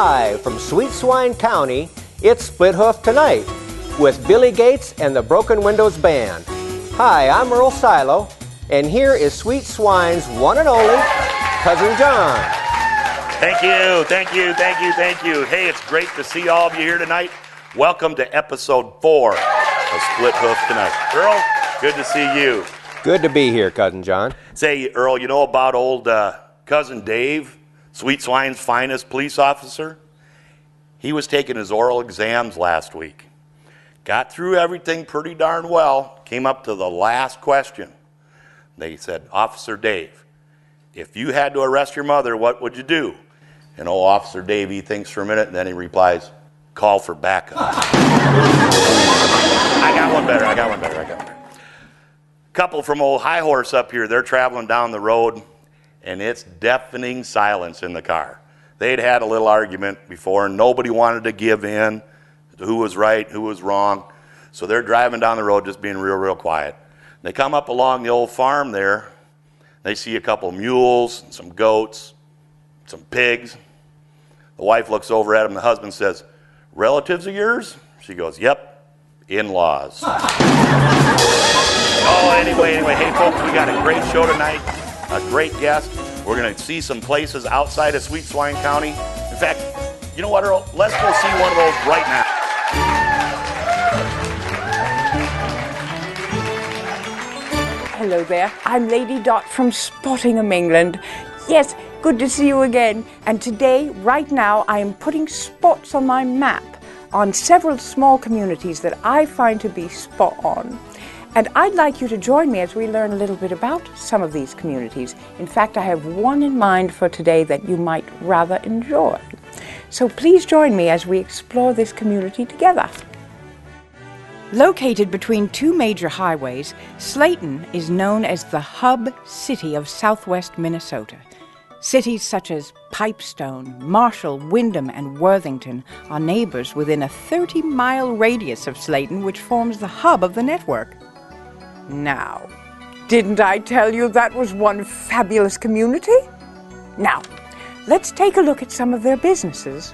Live from Sweet Swine County, it's Split Hoof Tonight with Billy Gates and the Broken Windows Band. Hi, I'm Earl Silo, and here is Sweet Swine's one and only Cousin John. Thank you, thank you, thank you, thank you. Hey, it's great to see all of you here tonight. Welcome to episode 4 of Split Hoof Tonight. Earl, good to see you. Good to be here, Cousin John. Say, Earl, you know about old Cousin Dave, Sweet Swine's finest police officer? He was taking his oral exams last week. Got through everything pretty darn well. Came up to the last question. They said, Officer Dave, if you had to arrest your mother, what would you do? And old Officer Dave, he thinks for a minute, and then he replies, call for backup. I got one better. Couple from old High Horse up here, they're traveling down the road, and it's deafening silence in the car. They'd had a little argument before, and nobody wanted to give in to who was right, who was wrong. So they're driving down the road just being real quiet. They come up along the old farm there. They see a couple mules, some goats, some pigs. The wife looks over at him. The husband says, relatives of yours? She goes, yep, in-laws. Anyway, hey folks, we got a great show tonight, a great guest. We're going to see some places outside of Sweet Swine County. In fact, you know what, Earl? Let's go see one of those right now. Hello there, I'm Lady Dot from Spottingham, England. Yes, good to see you again. And today, right now, I am putting spots on my map on several small communities that I find to be spot on. And I'd like you to join me as we learn a little bit about some of these communities. In fact, I have one in mind for today that you might rather enjoy. So please join me as we explore this community together. Located between two major highways, Slayton is known as the hub city of southwest Minnesota. Cities such as Pipestone, Marshall, Windham, and Worthington are neighbors within a 30-mile radius of Slayton, which forms the hub of the network. Now, didn't I tell you that was one fabulous community? Now, let's take a look at some of their businesses.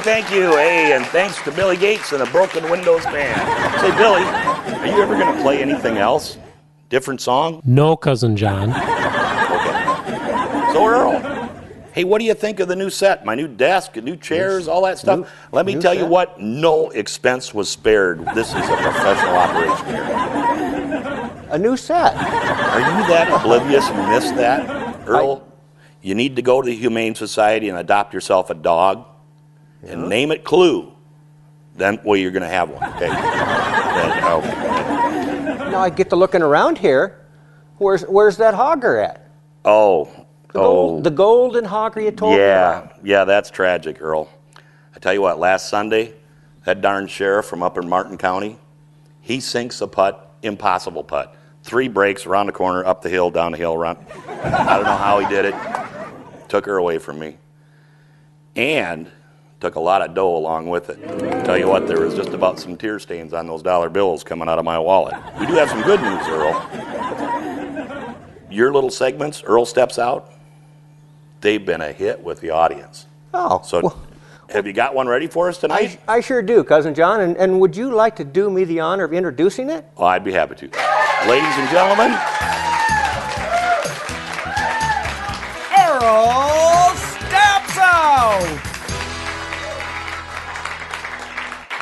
Thank you. Hey, and thanks to Billy Gates and the Broken Windows Band. Say, Billy, are you ever going to play anything else? Different song? No, Cousin John. Okay. So, Earl, hey, what do you think of the new set? My new desk, new chairs, all that stuff? Let me tell you what, no expense was spared. This is a professional operation here. A new set. Are you that oblivious you missed that? Earl, you need to go to the Humane Society and adopt yourself a dog. And name it Clue. Then, well, you're going to have one. Okay. Now I get to looking around here. Where's that hogger at? The golden hogger you told me about. Yeah, that's tragic, Earl. I tell you what, last Sunday, that darn sheriff from up in Martin County, he sinks a putt, impossible putt. 3 breaks around the corner, up the hill, down the hill, run. I don't know how he did it. Took her away from me. And took a lot of dough along with it. Tell you what, there was just about some tear stains on those dollar bills coming out of my wallet. We do have some good news, Earl. Your little segments, Earl Steps Out, they've been a hit with the audience. Have you got one ready for us tonight? I sure do, Cousin John. And would you like to do me the honor of introducing it? Oh, I'd be happy to. Ladies and gentlemen, Earl Steps Out!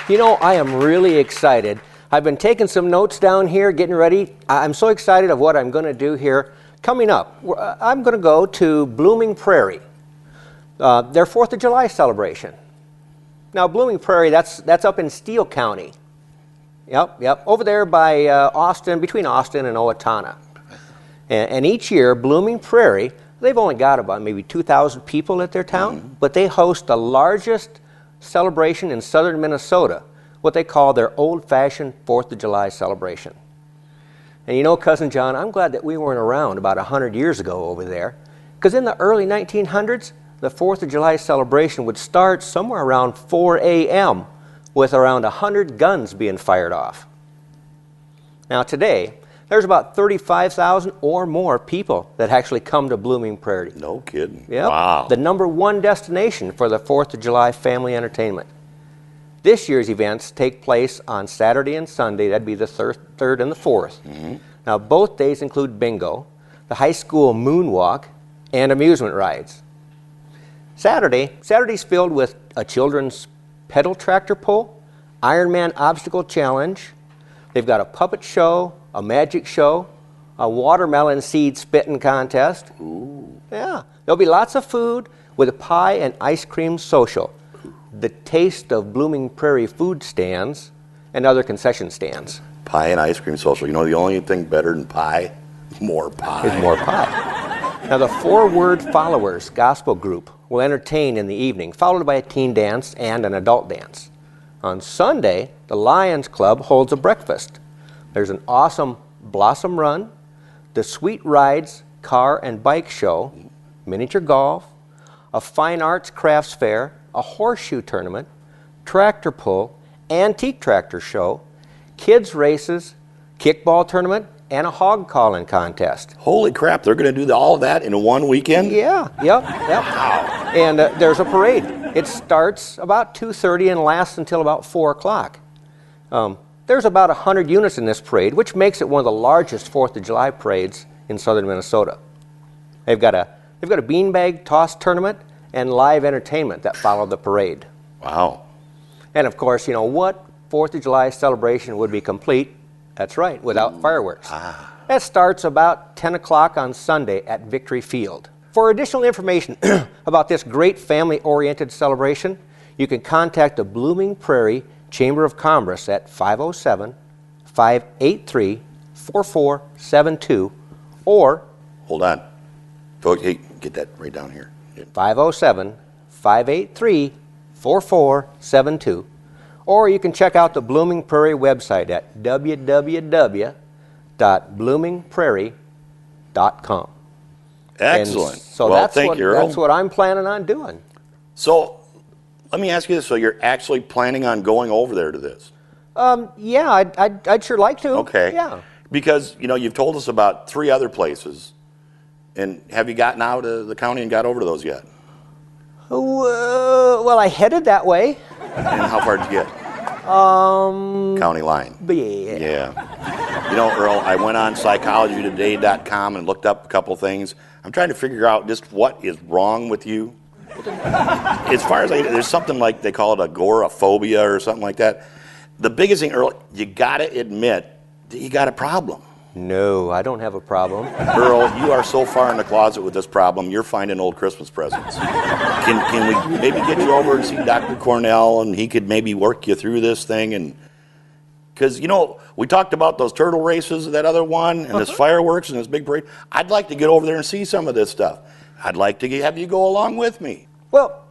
You know, I am really excited. I've been taking some notes down here, getting ready. I'm so excited of what I'm going to do here. Coming up, I'm going to go to Blooming Prairie, their 4th of July celebration. Now, Blooming Prairie, that's up in Steele County. Yep. Over there by Austin, between Austin and Owatonna. And each year, Blooming Prairie, they've only got about maybe 2,000 people at their town, but they host the largest celebration in southern Minnesota, what they call their old-fashioned 4th of July celebration. And you know, Cousin John, I'm glad that we weren't around about 100 years ago over there, because in the early 1900s, the 4th of July celebration would start somewhere around 4 a.m. with around 100 guns being fired off. Now today, there's about 35,000 or more people that actually come to Blooming Prairie. No kidding. Yep. Wow. The #1 destination for the 4th of July family entertainment. This year's events take place on Saturday and Sunday. That'd be the 3rd and the 4th. Now, both days include bingo, the high school moonwalk, and amusement rides. Saturday's filled with a children's pedal tractor pull, Ironman obstacle challenge. They've got a puppet show, a magic show, a watermelon seed spitting contest. Ooh. Yeah, there'll be lots of food with a pie and ice cream social. The taste of Blooming Prairie food stands and other concession stands. Pie and ice cream social. You know the only thing better than pie? More pie. Is more pie. Now the 4-Word Followers gospel group will entertain in the evening, followed by a teen dance and an adult dance. On Sunday, the Lions Club holds a breakfast. There's an awesome Blossom Run, the Sweet Rides car and bike show, miniature golf, a fine arts crafts fair, a horseshoe tournament, tractor pull, antique tractor show, kids races, kickball tournament, and a hog calling contest. Holy crap, they're going to do all of that in one weekend? Yeah, yep. Wow. And there's a parade. It starts about 2:30 and lasts until about 4 o'clock. There's about 100 units in this parade, which makes it one of the largest 4th of July parades in southern Minnesota. They've got a beanbag toss tournament and live entertainment that follow the parade. Wow. And of course, you know what 4th of July celebration would be complete? That's right, without fireworks. That starts about 10 o'clock on Sunday at Victory Field. For additional information about this great family-oriented celebration, you can contact the Blooming Prairie Chamber of Commerce at 507-583-4472 or... Hold on. Folks, hey, get that right down here. 507-583-4472. Or you can check out the Blooming Prairie website at www.bloomingprairie.com. Excellent. And so well, thank you, Earl. that's what I'm planning on doing. So, let me ask you this. So you're actually planning on going over there to this? Yeah, I'd sure like to. Okay. Yeah. Because, you know, you've told us about 3 other places. And have you gotten out of the county and got over to those yet? Well, I headed that way. And how far did you get? County line. Yeah. Yeah. You know, Earl, I went on psychologytoday.com and looked up a couple things. I'm trying to figure out just what is wrong with you. As far as there's something like they call it agoraphobia or something like that. The biggest thing, Earl, you got to admit that you got a problem. No, I don't have a problem. Earl, you are so far in the closet with this problem, you're finding old Christmas presents. Can we maybe get you over and see Dr. Cornell, and he could maybe work you through this thing? And because, you know, we talked about those turtle races, that other one, and this fireworks and this big parade. I'd like to get over there and see some of this stuff. I'd like to have you go along with me. Well,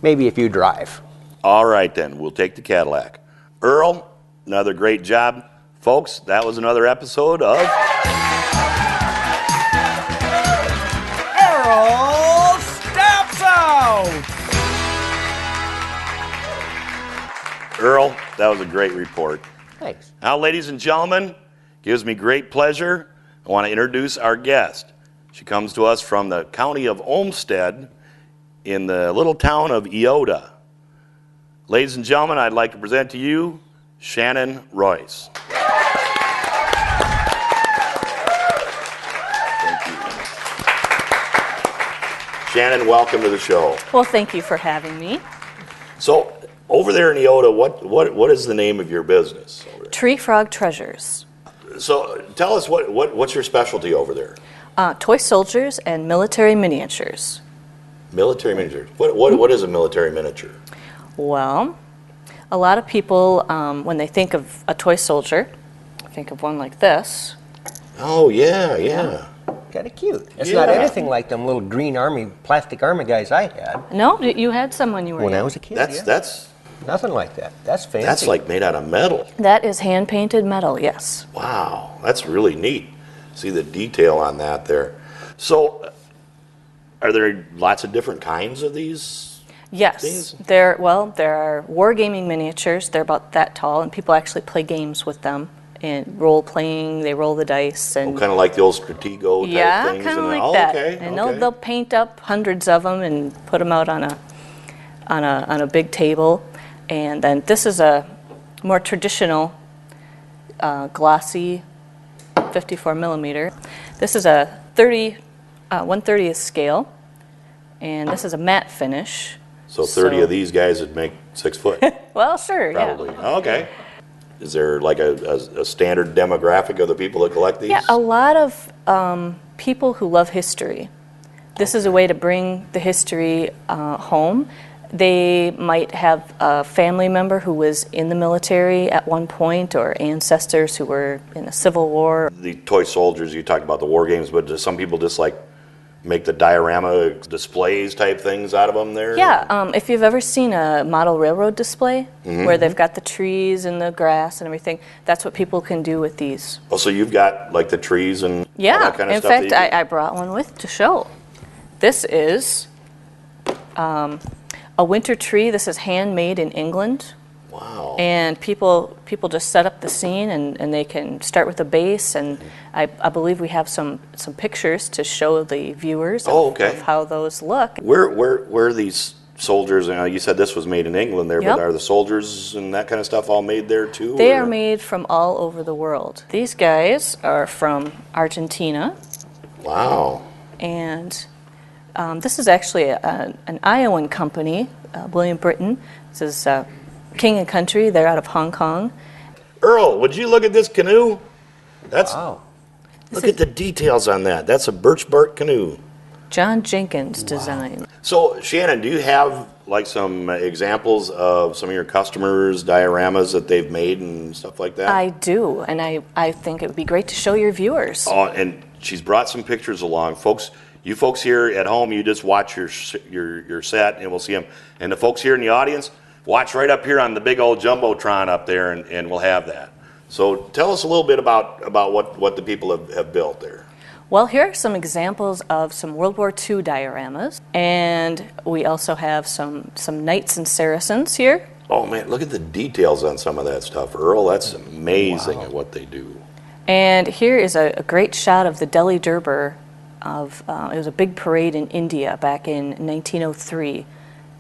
maybe if you drive. All right, then. We'll take the Cadillac. Earl, another great job. Folks, that was another episode of Earl Steps Out! Earl, that was a great report. Thanks. Now, ladies and gentlemen, gives me great pleasure. I want to introduce our guest. She comes to us from the county of Olmsted in the little town of Eyota. Ladies and gentlemen, I'd like to present to you Shannon Reuss. Thank you. Shannon, welcome to the show. Well, thank you for having me. So, over there in Eyota, what is the name of your business? Treefrog Treasures. So, tell us what's your specialty over there? Toy soldiers and military miniatures. Military miniature. What is a military miniature? Well, a lot of people, when they think of a toy soldier, think of one like this. Oh, yeah. Kind of cute. It's Yeah. not anything like them little green plastic army guys I had No, you had some when you were when I young. was a kid. That's Nothing like that. That's fancy. That's like made out of metal. That is hand-painted metal, yes. Wow, that's really neat. See the detail on that there. So, are there lots of different kinds of these? Yes, Things? there are wargaming miniatures. They're about that tall, and people actually play games with them. And role-playing, they roll the dice. And Kind of like the old Stratego type yeah, things? kind of like oh, that. Okay, and okay. they'll paint up hundreds of them and put them out on a big table. And then this is a more traditional glossy 54 millimeter. This is a 1/30th scale, and this is a matte finish. So 30 of these guys would make 6 foot, Well, sure, probably. yeah. Okay. Is there like a standard demographic of the people that collect these? Yeah, a lot of people who love history. This is a way to bring the history home. They might have a family member who was in the military at one point, or ancestors who were in the Civil War. The toy soldiers, you talked about the war games, but do some people just like make the diorama displays type things out of them there? Yeah, if you've ever seen a model railroad display where they've got the trees and the grass and everything, that's what people can do with these. Oh, so you've got like the trees and all Yeah, that kind of in stuff? fact, I brought one with to show. This is a winter tree. This is handmade in England. Wow. And people just set up the scene, and they can start with a base, and I believe we have some pictures to show the viewers of how those look. Where are these soldiers? You said this was made in England there, Yep. but are the soldiers and that kind of stuff all made there too? They or? are made from all over the world. These guys are from Argentina, Wow. and this is actually an Iowan company, William Britton. This is King and Country. They're out of Hong Kong. Earl, would you look at this canoe? Wow. Look at the details on that. That's a birch bark canoe. John Jenkins design. So, Shannon, do you have like some examples of some of your customers' dioramas that they've made and stuff like that? I do, and I think it would be great to show your viewers. Oh, and she's brought some pictures along, folks. You folks here at home, you just watch your set, and we'll see them. And the folks here in the audience, watch right up here on the big old jumbotron up there, and we'll have that. So tell us a little bit about what the people have built there. Well, here are some examples of some World War II dioramas, and we also have some Knights and Saracens here. Oh man, look at the details on some of that stuff, Earl. That's amazing at what they do. And here is a great shot of the Delhi Durbar. It was a big parade in India back in 1903,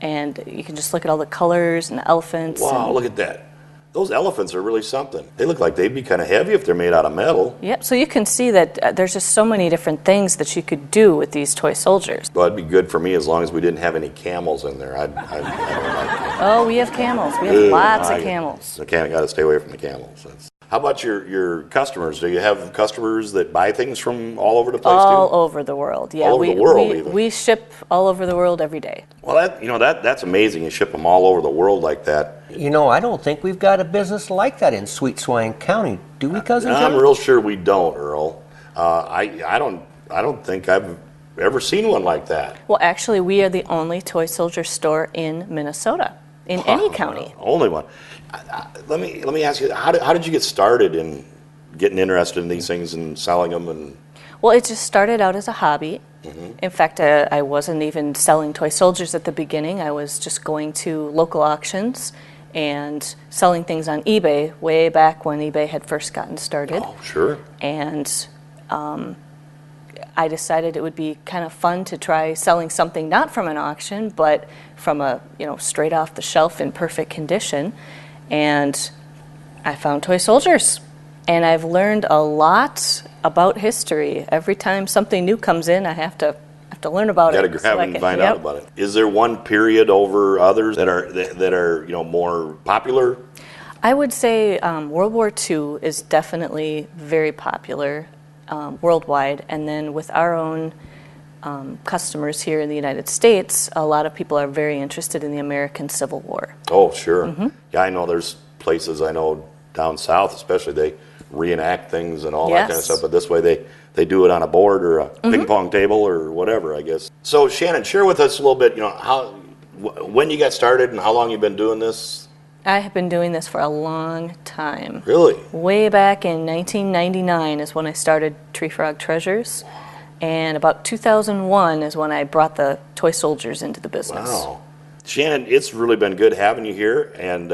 and you can just look at all the colors and the elephants. Wow, look at that. Those elephants are really something. They look like they'd be kind of heavy if they're made out of metal. Yep, so you can see that there's just so many different things that you could do with these toy soldiers. Well, it'd be good for me as long as we didn't have any camels in there. I don't like camels. Oh, we have camels. We have lots of camels. I got to stay away from the camels. How about your customers? Do you have customers that buy things from all over the place All too? over the world, yeah. All over the world, even. We ship all over the world every day. Well, that's amazing. You ship them all over the world like that. You know, I don't think we've got a business like that in Sweet Swine County. Do we, Cousin John? I'm real sure we don't, Earl. I don't think I've ever seen one like that. Well, actually, we are the only toy soldier store in Minnesota, in any county. Only one. Let me ask you, how did you get started in getting interested in these things and selling them? And Well, it just started out as a hobby. In fact, I wasn't even selling toy soldiers at the beginning. I was just going to local auctions and selling things on eBay way back when eBay had first gotten started. Oh, sure. And I decided it would be kind of fun to try selling something not from an auction, but from a straight off the shelf in perfect condition. And I found toy soldiers, and I've learned a lot about history. Every time something new comes in, I have to learn about You it. got to grab it and find out about it. Is there one period over others that are more popular? I would say World War II is definitely very popular worldwide, and then with our own customers here in the United States, a lot of people are very interested in the American Civil War. Oh, sure. Yeah, I know there's places I know down south, especially they reenact things and all that kind of stuff. But this way they do it on a board or a ping pong table or whatever, I guess. So Shannon, share with us a little bit. When you got started and how long you've been doing this. I have been doing this for a long time. Really? Way back in 1999 is when I started Treefrog Treasures, and about 2001 is when I brought the toy soldiers into the business. Wow. Shannon, it's really been good having you here. And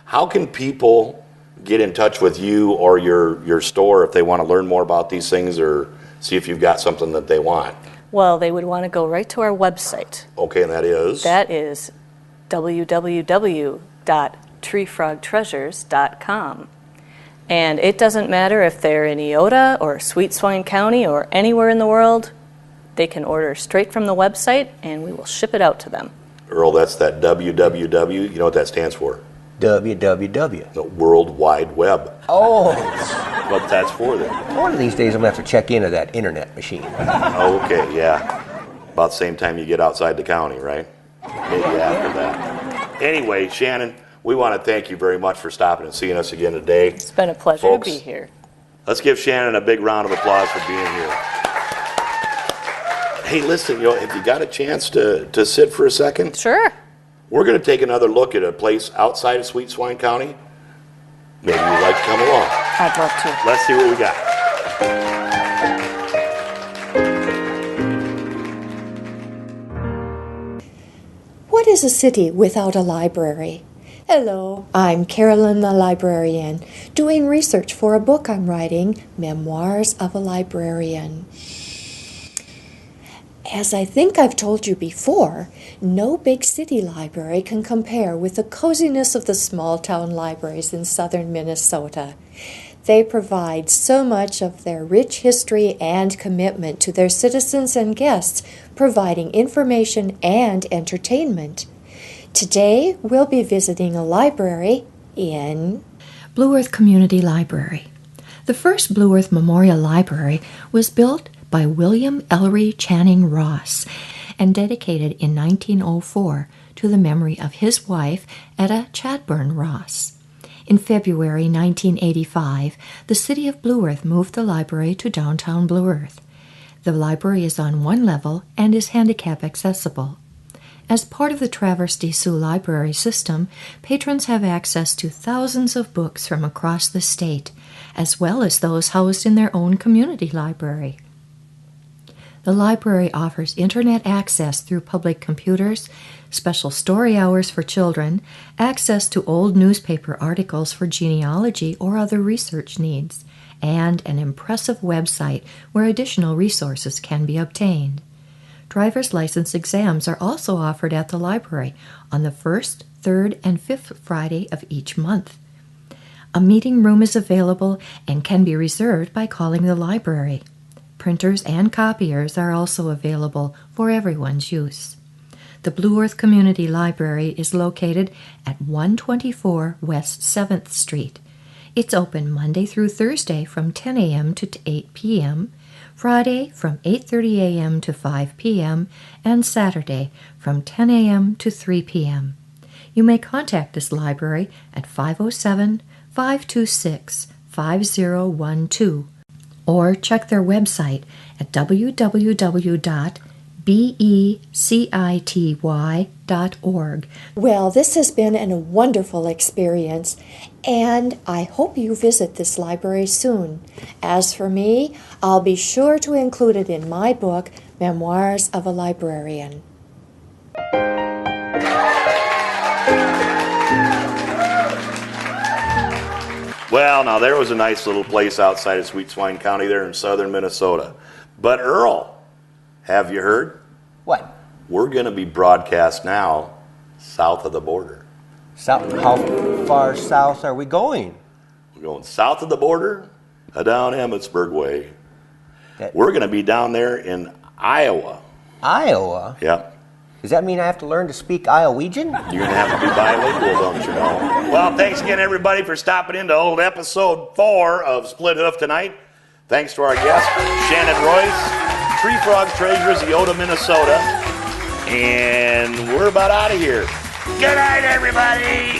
how can people get in touch with you or your store if they want to learn more about these things or see if you've got something that they want? Well, they would want to go right to our website. Okay, and that is? That is www.treefrogtreasures.com. And it doesn't matter if they're in Eyota or Sweet Swine County or anywhere in the world, they can order straight from the website and we will ship it out to them. Earl, that's that www, you know what that stands for? www. The World Wide Web. Oh. What that's for then. One of these days I'm going to have to check into that internet machine. Okay, yeah. About the same time you get outside the county, right? Maybe after that. Anyway, Shannon, we want to thank you very much for stopping and seeing us again today. It's been a pleasure Folks, to be here. Let's give Shannon a big round of applause for being here. Hey, listen, if you got a chance to sit for a second. Sure. We're going to take another look at a place outside of Sweet Swine County. Maybe you'd like to come along. I'd love to. Let's see what we got. What is a city without a library? Hello, I'm Carolyn the Librarian, doing research for a book I'm writing, Memoirs of a Librarian. As I think I've told you before, no big city library can compare with the coziness of the small town libraries in southern Minnesota. They provide so much of their rich history and commitment to their citizens and guests, providing information and entertainment. Today, we'll be visiting a library in Blue Earth Community Library. The first Blue Earth Memorial Library was built by William Ellery Channing Ross and dedicated in 1904 to the memory of his wife, Etta Chadburn Ross. In February 1985, the city of Blue Earth moved the library to downtown Blue Earth. The library is on one level and is handicap accessible. As part of the Traverse des Sioux library system, patrons have access to thousands of books from across the state, as well as those housed in their own community library. The library offers internet access through public computers, special story hours for children, access to old newspaper articles for genealogy or other research needs, and an impressive website where additional resources can be obtained. Driver's license exams are also offered at the library on the first, third, and fifth Friday of each month. A meeting room is available and can be reserved by calling the library. Printers and copiers are also available for everyone's use. The Blue Earth Community Library is located at 124 West 7th Street. It's open Monday through Thursday from 10 a.m. to 8 p.m., Friday from 8:30 a.m. to 5 p.m., and Saturday from 10 a.m. to 3 p.m. You may contact this library at 507-526-5012 or check their website at www.becity.org. Well, this has been a wonderful experience, and I hope you visit this library soon. As for me, I'll be sure to include it in my book, Memoirs of a Librarian. Well, now there was a nice little place outside of Sweet Swine County there in southern Minnesota. But Earl, have you heard? What? We're going to be broadcast now south of the border. South? How far south are we going? We're going south of the border, down Emmitsburg way. That- We're going to be down there in Iowa. Iowa? Yep. Does that mean I have to learn to speak Iowegian? You're going to have to be bilingual, don't you know? Well, thanks again, everybody, for stopping into old episode 4 of Split Hoof tonight. Thanks to our guest, Shannon Reuss, Treefrog Treasures, Eyota, Minnesota. And we're about out of here. Good night, everybody.